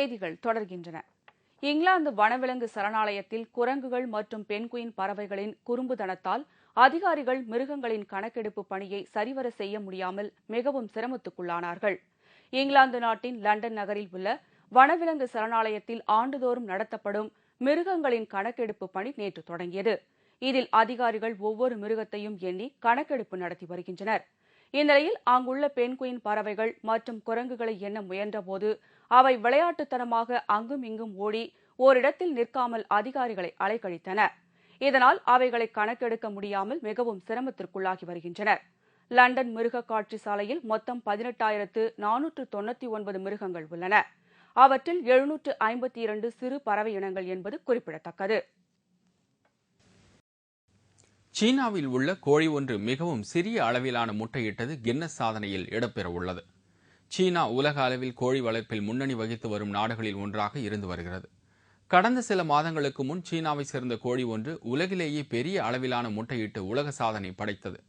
செய்திகள் தொடர்கின்றன. இங்கிலாந்து வனவிலங்கு சரணாலயத்தில் குரங்குகள் மற்றும் பென்குயின் பறவைகளின் குறும்புத்தனத்தால் அதிகாரிகள் மிருகங்களின் கணக்கெடுப்பு பணியை சரிவர செய்ய முடியாமல் மிகவும் சிரமத்துக்குள்ளானார்கள். இங்கிலாந்து நாட்டின் லண்டன் நகரில் உள்ள வனவிலங்கு சரணாலயத்தில் ஆண்டுதோறும் நடத்தப்படும் மிருகங்களின் கணக்கெடுப்பு பணி நேற்று தொடங்கியது. இதில் அதிகாரிகள் ஒவ்வொரு மிருகத்தையும் எண்ணி கணக்கெடுப்பு நடத்தி வருகின்றனர். இந்நிலையில் அங்குள்ள பென்குயின் பறவைகள் மற்றும் குரங்குகளை எண்ண முயன்றபோது அவை விளையாட்டுத்தனமாக அங்கும் இங்கும் ஓடி ஓரிடத்தில் நிற்காமல் அதிகாரிகளை அலைக்கழித்தன. இதனால் அவைகளை கணக்கெடுக்க முடியாமல் மிகவும் சிரமத்திற்குள்ளாகி வருகின்றனர். லண்டன் மிருக காட்சி சாலையில் மொத்தம் 18,499 மிருகங்கள் உள்ளன. அவற்றில் 752 சிறு பறவை இனங்கள் என்பது குறிப்பிடத்தக்கது. சீனாவில் உள்ள கோழி ஒன்று மிகவும் சிறிய அளவிலான முட்டையிட்டது கின்னஸ் சாதனையில் இடம்பெற உள்ளது. சீனா உலக அளவில் கோழி வளர்ப்பில் முன்னணி வகித்து வரும் நாடுகளில் ஒன்றாக இருந்து வருகிறது. கடந்த சில மாதங்களுக்கு முன் சீனாவை சேர்ந்த கோழி ஒன்று உலகிலேயே பெரிய அளவிலான முட்டையிட்டு உலக சாதனை படைத்தது.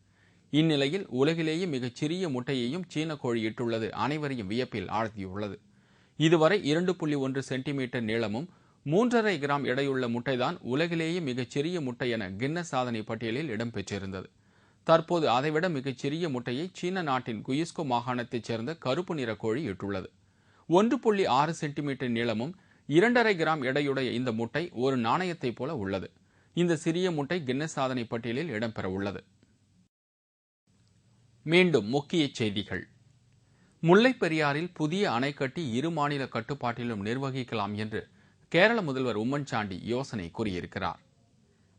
இந்நிலையில் உலகிலேயே மிகச்சிறிய முட்டையையும் சீன கோழி இட்டுள்ளது அனைவரையும் வியப்பில் ஆழ்த்தியுள்ளது. இதுவரை 2.1 சென்டிமீட்டர் நீளமும் 3.5 கிராம் எடையுள்ள முட்டைதான் உலகிலேயே மிகச்சிறிய முட்டை என கின்னஸ் சாதனை பட்டியலில் இடம்பெற்றிருந்தது. தற்போது அதைவிட மிகச்சிறிய முட்டையை சீன நாட்டின் குயிஸ்கோ மாகாணத்தைச் சேர்ந்த கருப்பு நிற கோழி இட்டுள்ளது. 1.6 சென்டிமீட்டர் நீளமும் 2.5 கிராம் எடையுடைய இந்த முட்டை ஒரு நாணயத்தைப் போல உள்ளது. இந்த சிறிய முட்டை கின்னஸ் சாதனை பட்டியலில் இடம்பெற உள்ளது. மீண்டும் முக்கிய செய்திகள். முல்லைப் பெரியாறில் புதிய அணை கட்டி இரு மாநில கட்டுப்பாட்டிலும் நிர்வகிக்கலாம் என்று கேரள முதல்வர் உம்மன் சாண்டி யோசனை கூறியிருக்கிறார்.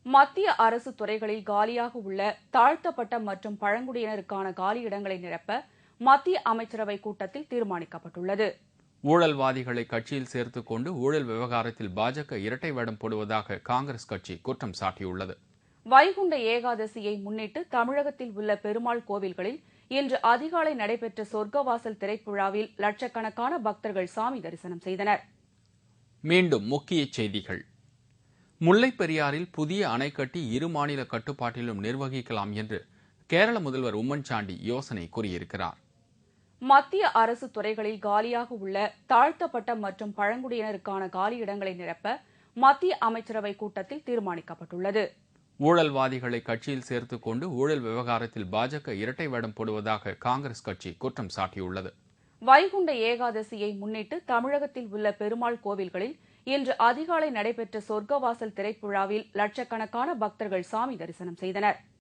மத்திய அரசு துறைகளில் காலியாக உள்ள தாழ்த்தப்பட்ட மற்றும் பழங்குடியினருக்கான காலி இடங்களை நிரப்ப மத்திய அமைச்சரவை கூட்டத்தில் தீர்மானிக்கப்பட்டுள்ளது. ஊழல்வாதிகளை கட்சியில் சேர்த்துக் கொண்டு ஊழல் விவகாரத்தில் பாஜக இரட்டை வேடம் போடுவதாக காங்கிரஸ் கட்சி குற்றம் சாட்டியுள்ளது. வைகுண்ட ஏகாதசியை முன்னிட்டு தமிழகத்தில் உள்ள பெருமாள் கோவில்களில் இன்று அதிகாலை நடைபெற்ற சொர்க்கவாசல் திரைவிழாவில் லட்சக்கணக்கான பக்தர்கள் சாமி தரிசனம் செய்தனர். மீண்டும் முக்கிய செய்திகள். முல்லைப் பெரியாறில் புதிய அணை கட்டி இரு மாநில கட்டுப்பாட்டிலும் நிர்வகிக்கலாம் என்று கேரள முதல்வர் உம்மன் சாண்டி யோசனை கூறியிருக்கிறார். மத்திய அரசு துறைகளில் காலியாக உள்ள தாழ்த்தப்பட்ட மற்றும் பழங்குடியினருக்கான காலி இடங்களை நிரப்ப மத்திய அமைச்சரவை கூட்டத்தில் தீர்மானிக்கப்பட்டுள்ளது. ஊழல்வாதிகளை கட்சியில் சேர்த்துக் கொண்டு ஊழல் விவகாரத்தில் பாஜக இரட்டை வேடம் போடுவதாக காங்கிரஸ் கட்சி குற்றம் சாட்டியுள்ளது. வைகுண்ட ஏகாதசியை முன்னிட்டு தமிழகத்தில் உள்ள பெருமாள் கோவில்களில் இன்று அதிகாலை நடைபெற்ற சொர்க்கவாசல் திரைவிழாவில் லட்சக்கணக்கான பக்தர்கள் சாமி தரிசனம் செய்தனர்.